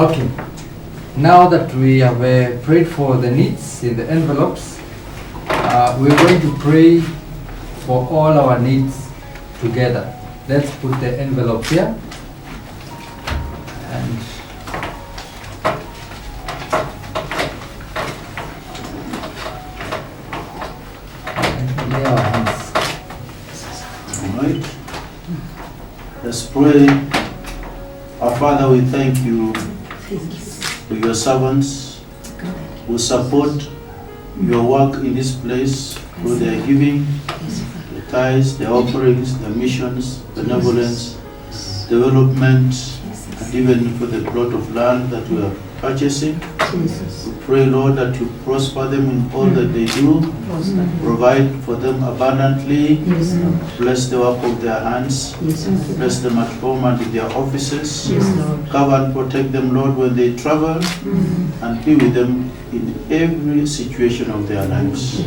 Okay. Now that we have prayed for the needs in the envelopes, we're going to pray for all our needs together. Let's put the envelope here. And lay our hands. All right. Let's pray. Our Father, we thank you for your servants who support your work in this place through their giving, the tithes, the offerings, the missions, benevolence, development, and even for the plot of land that we are purchasing. We pray, Lord, that you prosper them in all that they do, provide for them abundantly, bless the work of their hands, bless them at home and in their offices, cover and protect them, Lord, when they travel, and be with them in every situation of their lives.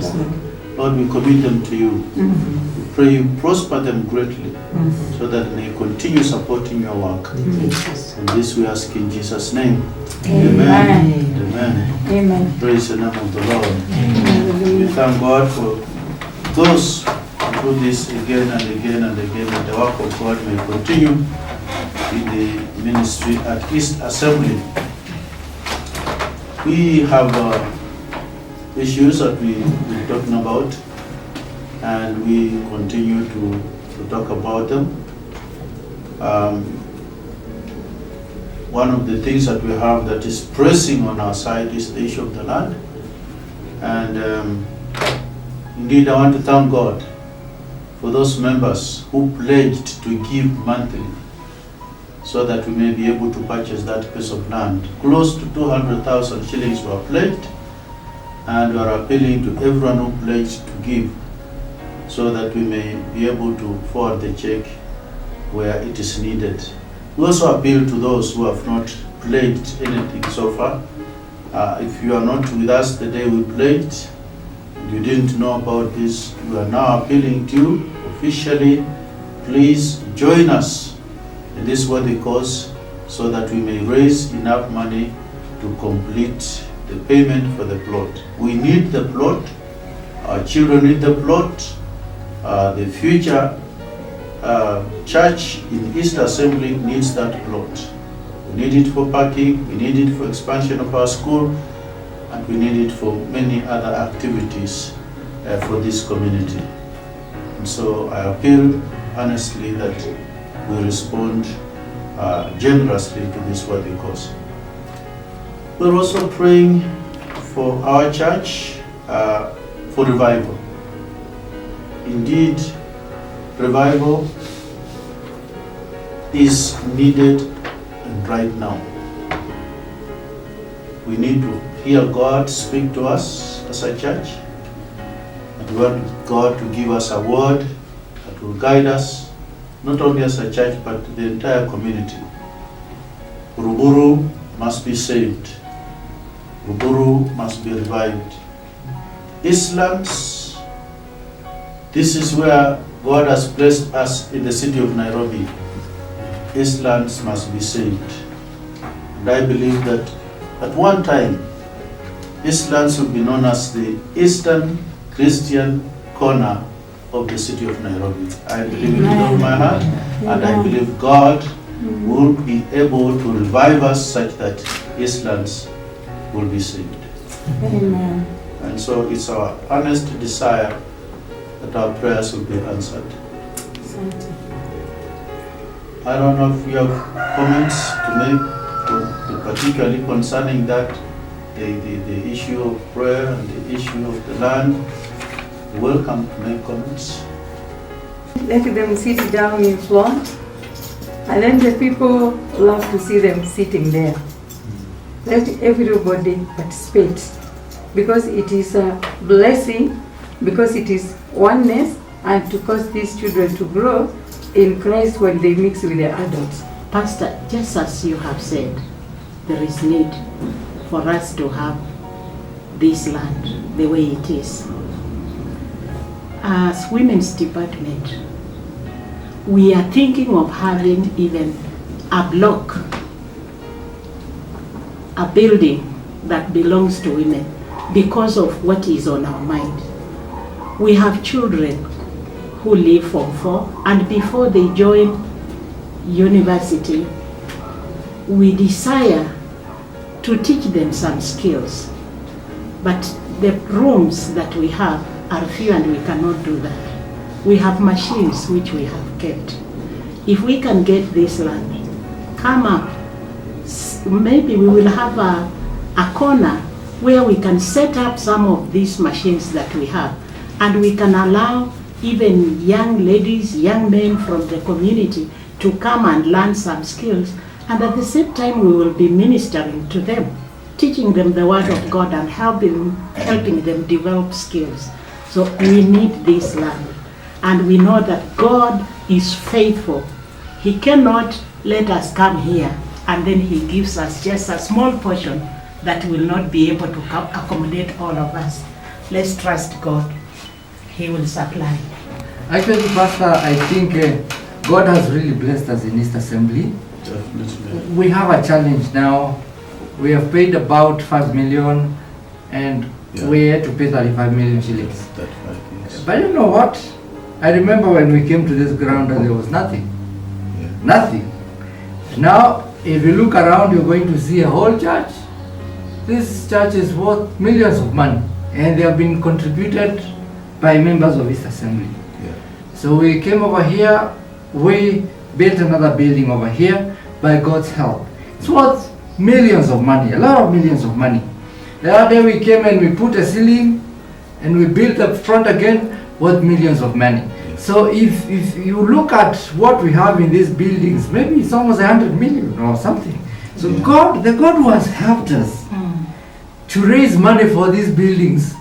Lord, we commit them to you. We pray you prosper them greatly so that they continue supporting your work. And this we ask in Jesus' name. Amen. Amen. Amen. Praise the name of the Lord. We thank God for those who do this again and again and again, that the work of God may continue in the ministry at East Assembly. We have issues that we're talking about, and we continue to talk about them. One of the things that we have that is pressing on our side is the issue of the land. And indeed, I want to thank God for those members who pledged to give monthly so that we may be able to purchase that piece of land. Close to 200,000 shillings were pledged, and we are appealing to everyone who pledged to give so that we may be able to forward the check where it is needed. We also appeal to those who have not pledged anything so far. If you are not with us the day we pledged, you didn't know about this, we are now appealing to you officially. Please join us in this worthy cause so that we may raise enough money to complete the payment for the plot. We need the plot, our children need the plot, the future church in East Assembly needs that plot. We need it for parking, we need it for expansion of our school, and we need it for many other activities for this community. And so I appeal honestly that we respond generously to this worthy cause. We're also praying for our church for revival. Indeed, revival is needed right now. We need to hear God speak to us as a church, and we want God to give us a word that will guide us, not only as a church but the entire community. Uruburu must be saved. Uruburu must be revived. Islam's, this is where God has placed us in the city of Nairobi. Islands must be saved. And I believe that at one time, Islands will be known as the Eastern Christian corner of the city of Nairobi. I believe it with all my heart, and I believe God will be able to revive us such that Islands will be saved. Amen. And so it's our earnest desire that our prayers will be answered. I don't know if you have comments to make, particularly concerning that, the issue of prayer and the issue of the land. Welcome to make comments. Let them sit down in front, and then the people love to see them sitting there. Let everybody participate, because it is a blessing, because it is oneness, and to cause these children to grow in Christ when they mix with the adults. Pastor, just as you have said, there is need for us to have this land the way it is. As Women's Department, we are thinking of having even a block a building that belongs to women because of what is on our mind. We have children who leave Form 4, and before they join university, we desire to teach them some skills. But the rooms that we have are few and we cannot do that. We have machines which we have kept. If we can get this land, come up, maybe we will have a corner where we can set up some of these machines that we have, and we can allow even young ladies, young men from the community to come and learn some skills, and at the same time we will be ministering to them, teaching them the word of God and helping them develop skills. So we need this land, and we know that God is faithful. He cannot let us come here and then he gives us just a small portion that will not be able to accommodate all of us. Let's trust God. He will supply. Actually, Pastor, I think God has really blessed us in East Assembly. Definitely. We have a challenge now. We have paid about 5 million and we had to pay 35 million shillings. That 5 years. But you know what? I remember when we came to this ground and there was nothing. Yeah. Nothing. Now, if you look around, you're going to see a whole church. This church is worth millions of money and they have been contributed by members of East Assembly. Yeah. So we came over here, we built another building over here by God's help. It's worth millions of money, a lot of millions of money. The other day we came and we put a ceiling and we built up front again, worth millions of money. Yeah. So if you look at what we have in these buildings, maybe it's almost 100 million or something. So Yeah. God, the God who has helped us to raise money for these buildings,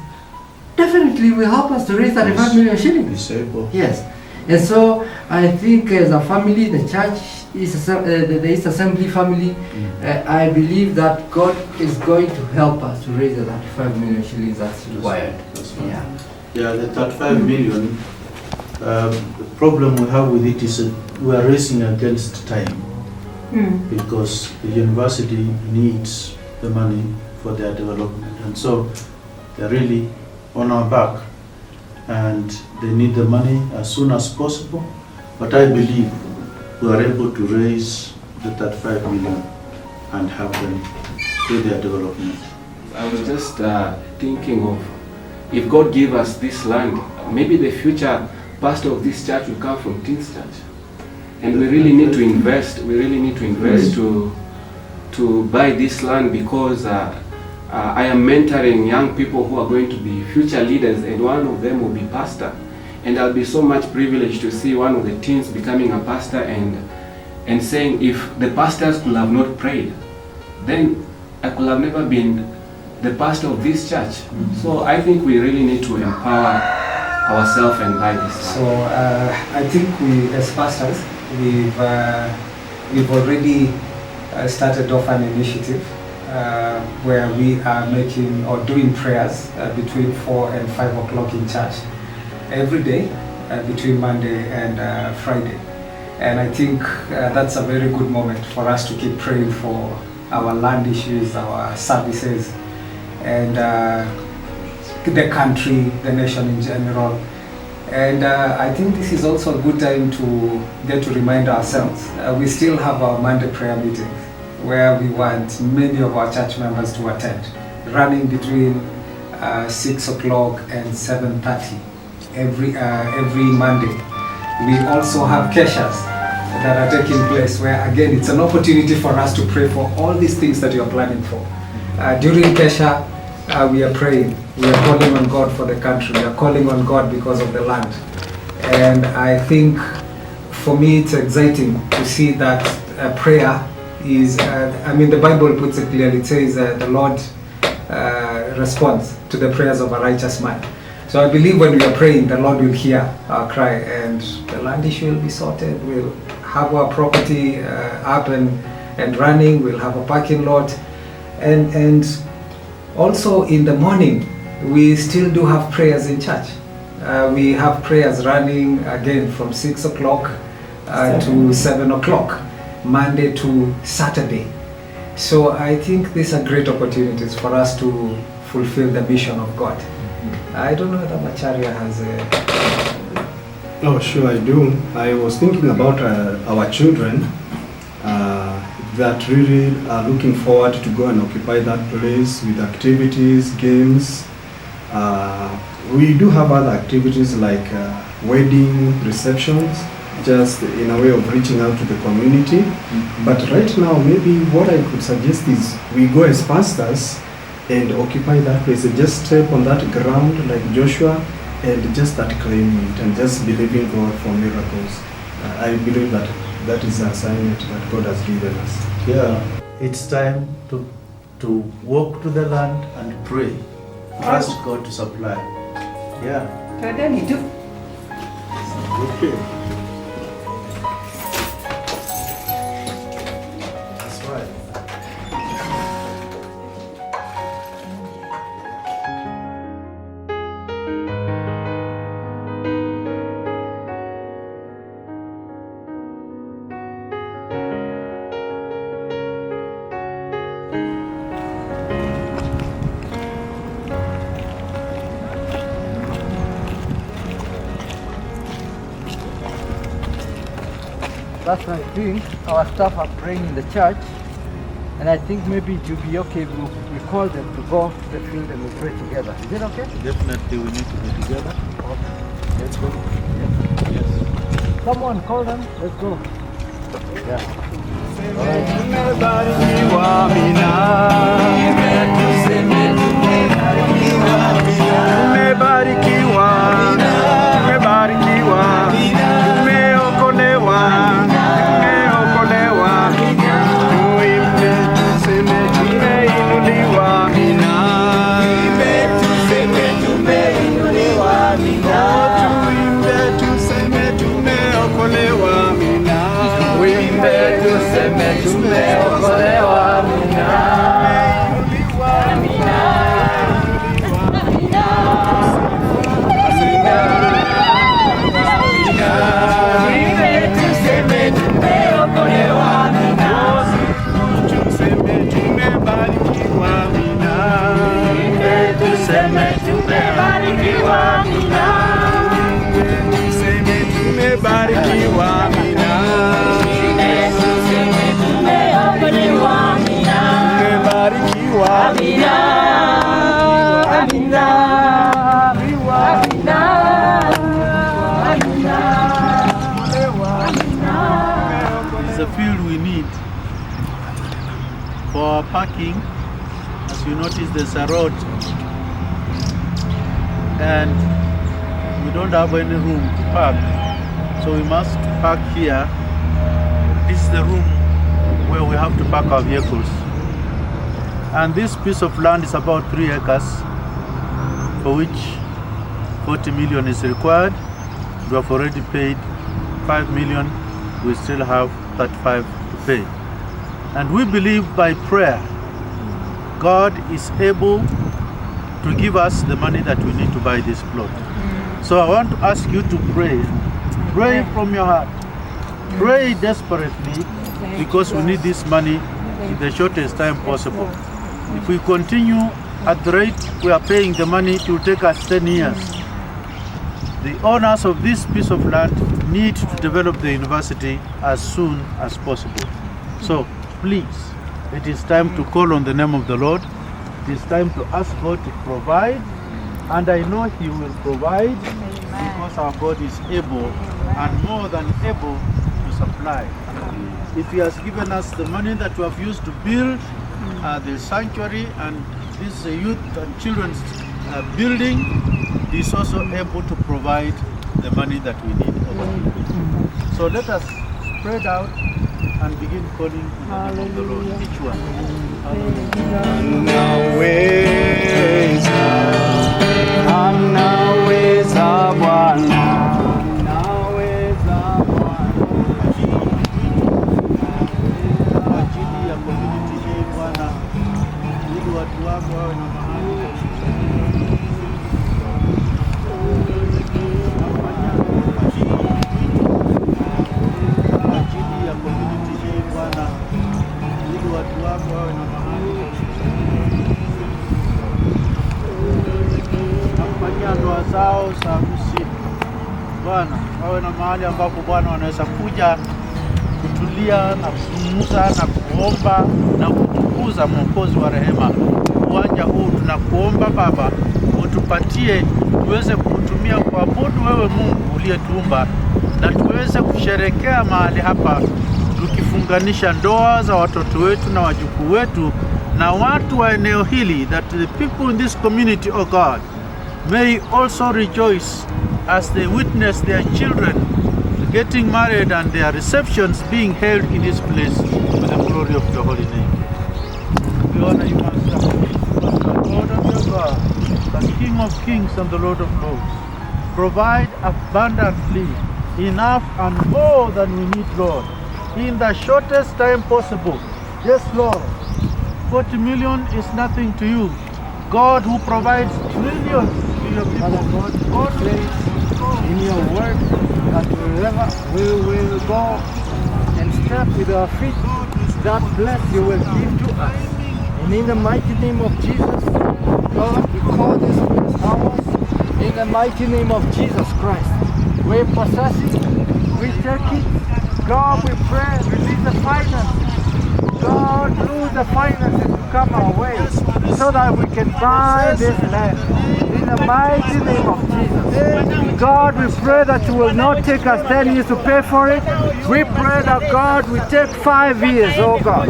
definitely will help us to raise 35 million shillings. He's able. Yes. And so I think as a family, the church, the East Assembly family, I believe that God is going to help us to raise the 35 million shillings as required. That's right. Yeah. Yeah, the 35 million, the problem we have with it is that we are racing against time because the university needs the money for their development. And so they're really on our back and they need the money as soon as possible. But I believe we are able to raise the 35 million and help them through their development. I was just thinking of if God gave us this land, maybe the future pastor of this church will come from Teens Church. And we really need to invest. We really need to invest to buy this land because I am mentoring young people who are going to be future leaders, and one of them will be pastor. And I'll be so much privileged to see one of the teens becoming a pastor and saying, if the pastors could have not prayed, then I could have never been the pastor of this church. So I think we really need to empower ourselves and buy this land. So I think we, as pastors, we've already started off an initiative where we are making or doing prayers between 4 and 5 o'clock in church every day between Monday and Friday. And I think that's a very good moment for us to keep praying for our land issues, our services, and the country, the nation in general. And I think this is also a good time to get to remind ourselves. We still have our Monday prayer meetings where we want many of our church members to attend, running between 6 o'clock and 7:30 every Monday. We also have keshas that are taking place where, again, it's an opportunity for us to pray for all these things that you are planning for. During kesha, we are praying. We are calling on God for the country. We are calling on God because of the land. And I think for me it's exciting to see that prayer is, the Bible puts it clearly. It says the Lord responds to the prayers of a righteous man. So I believe when we are praying, the Lord will hear our cry and the land issue will be sorted. We'll have our property up and running. We'll have a parking lot. And also in the morning, we still do have prayers in church. We have prayers running again from 6 o'clock to 7 o'clock, Monday to Saturday. So I think these are great opportunities for us to fulfill the mission of God. I don't know whether Macharia has a... Oh, sure, I do. I was thinking about our children that really are looking forward to go and occupy that place with activities, games. We do have other activities like wedding receptions, just in a way of reaching out to the community. But right now, maybe what I could suggest is we go as pastors and occupy that place and just step on that ground like Joshua and just start claiming it and just believing God for miracles. I believe that that is the assignment that God has given us. Yeah, it's time to walk to the land and pray. Trust God to supply. Yeah. Twendeni tu. Okay. That's right. That's what I think. Our staff are praying in the church, and I think maybe it will be okay if we call them to go to the field and we pray together. Is it okay? Definitely we need to be together. Let's go. Yes. Someone call them. Let's go. Yeah. It's a field we need for our parking. As you notice, there's a road and we don't have any room to park, so we must park here. This is the room where we have to park our vehicles, and this piece of land is about 3 acres, for which 40 million is required. We have already paid 5 million. We still have 35 to pay, and we believe by prayer God is able to give us the money that we need to buy this plot. So I want to ask you to pray. Pray from your heart. Pray desperately, because we need this money in the shortest time possible. If we continue at the rate we are paying the money, it will take us 10 years. The owners of this piece of land need to develop the university as soon as possible. So please, it is time to call on the name of the Lord. It is time to ask God to provide, and I know He will provide, because our God is able and more than able to supply. If He has given us the money that we have used to build the sanctuary and this youth and children's building, He is also able to provide the money that we need over here. So let us spread out and begin calling on the name of the Lord, each one. Anaweza Bwana. Kwa ajili ya community hii Bwana, ili watu wako wawe na mahali pa kukusanyika. Kwa ajili ya community hii Bwana, ili watu wako wawe wawe na mahali ambapo Bwana wanaweza kuja kutulia na kuzungumza na kuomba na kutukuza Mwokozi wa rehema. Uwanja huu tunakuomba Baba, utupatie tuweze kutumia kuabudu wewe Mungu uliyetuumba, na tuweze kusherekea mahali hapa tukifunganisha ndoa za watoto wetu na wajukuu wetu na watu wa eneo hili, that the people in this community, oh God, may also rejoice as they witness their children getting married and their receptions being held in this place with the glory of the holy name. We honor you, Master, the Lord of your God, the King of kings and the Lord of lords. Provide abundantly, enough and more than we need, Lord, in the shortest time possible. Yes, Lord, 40 million is nothing to you. God who provides trillions to your people. God says in your word that wherever we will go and step with our feet, that bless you will give to us. And in the mighty name of Jesus, God, we call this place ours. In the mighty name of Jesus Christ, we possess it, we take it. God, we pray, release the finances. God, lose the finances to come our way so that we can buy this land. In the mighty name of Jesus. God, we pray that you will not take us 10 years to pay for it. We pray that God will take 5 years, oh God.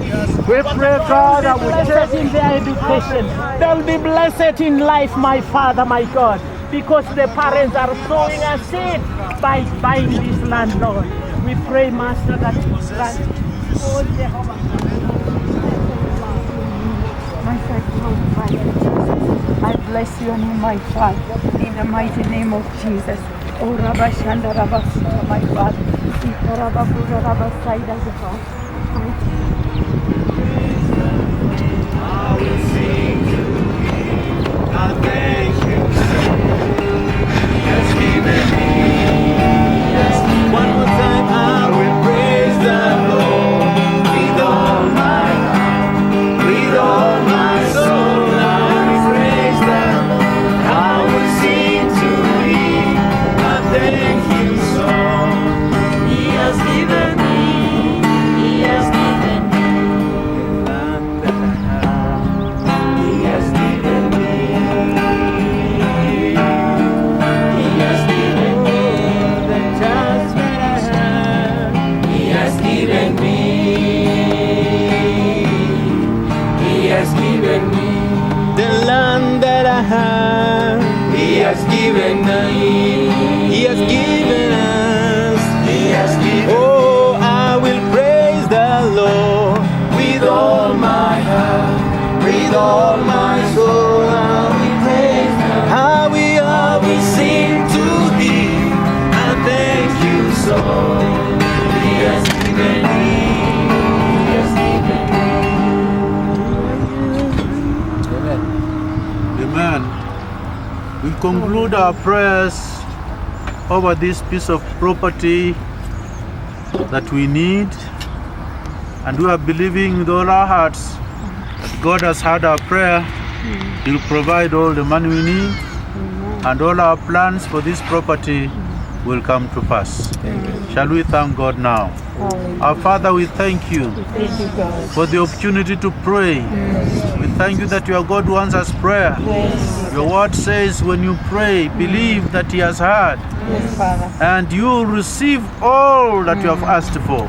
We pray, God, that we Blessed in their education. They'll be blessed in life, my Father, my God, because the parents are sowing a seed by buying this land, Lord. We pray, Master, that you grant. Oh, Jehovah. My I bless your name, my Father, in the mighty name of Jesus. Oh, Rabba Shanda Rabba Sita, my Father. Sita Rabba Buddha Rabba Saida Jehovah. I will sing to you. I thank you. Yes, given me. Yes, one more time I will praise the Lord with all my heart, with all my soul. I will praise the Lord. I will sing to Him. I thank Him so. He has given me. He has given me. He has given me. He has given me the chance that I have. He has given me. He has given me the land that I have. He has given me. He has given us. He has given. Oh, I will praise the Lord with all my heart, with all my soul. I will praise Him. I will sing to Thee. I thank You so. He has given me. He has given me. Amen. We conclude our prayers over this piece of property that we need, and we are believing with all our hearts that God has heard our prayer. He'll provide all the money we need, and all our plans for this property will come to pass. Shall we thank God now? Our Father, we thank You for the opportunity to pray. We thank You that You are God who answers prayer. Your word says when you pray, believe that He has heard, and you will receive all that you have asked for.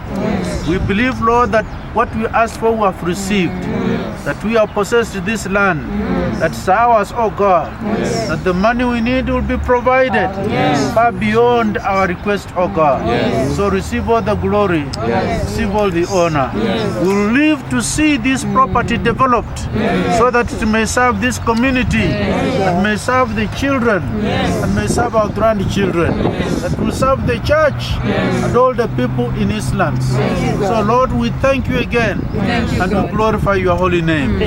We believe, Lord, that what we asked for we have received, that we have possessed this land, that's ours, oh God, that the money we need will be provided far beyond our request, oh God. So receive all the glory, receive all the honor. We will live to see this property developed so that it may serve this community, that may serve the children, and may serve our grandchildren, that will serve the church and all the people in East Lands. So Lord, we thank You again, and we glorify Your holy name.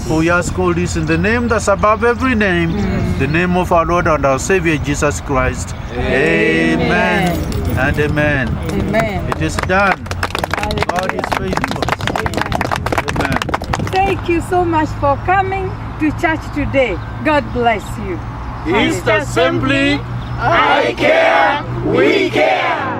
For we ask all this in the name that's above every name, the name of our Lord and our Savior Jesus Christ. Amen and amen. Amen. It is done. God is faithful. Amen. Thank you so much for coming to church today. God bless you. East Assembly I care, we care.